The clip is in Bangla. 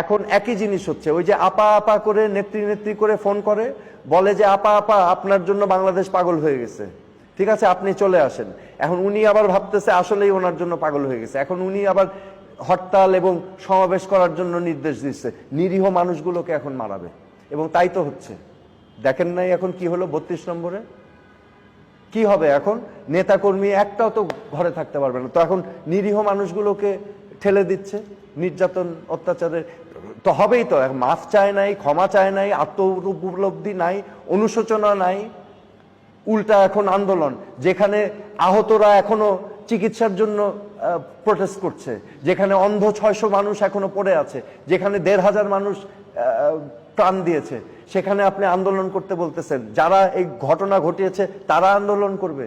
এখন একই জিনিস হচ্ছে, ওই যে আপা আপা করে নেত্রী নেত্রী করে ফোন করে, বলে যে আপা আপা আপনার জন্য বাংলাদেশ পাগল হয়ে গেছে, ঠিক আছে আপনি চলে আসেন। এখন উনি আবার ভাবতেছে আসলেই ওনার জন্য পাগল হয়ে গেছে, এখন উনি আবার হরতাল এবং সমাবেশ করার জন্য নির্দেশ দিচ্ছে, নিরীহ মানুষগুলোকে এখন মারাবে। এবং তাই তো হচ্ছে, দেখেন নাই এখন কি হলো 32 নম্বরে কি হবে। এখন নেতাকর্মী একটাও তো ঘরে থাকতে পারবে না, তো এখন নিরীহ মানুষগুলোকে ঠেলে দিচ্ছে নির্যাতন অত্যাচারে। তো হবেই তো, মাফ চায় নাই, ক্ষমা চায় নাই, আত্ম উপলব্ধি নাই, অনুশোচনা নাই, উল্টা এখন আন্দোলন। যেখানে আহতরা এখনো চিকিৎসার জন্য প্রোটেস্ট করছে, যেখানে অন্ধ 600 মানুষ এখনো পড়ে আছে, যেখানে 1500 মানুষ প্রাণ দিয়েছে, সেখানে আপনি আন্দোলন করতে বলতেছেন। যারা এই ঘটনা ঘটিয়েছে তারা আন্দোলন করবে?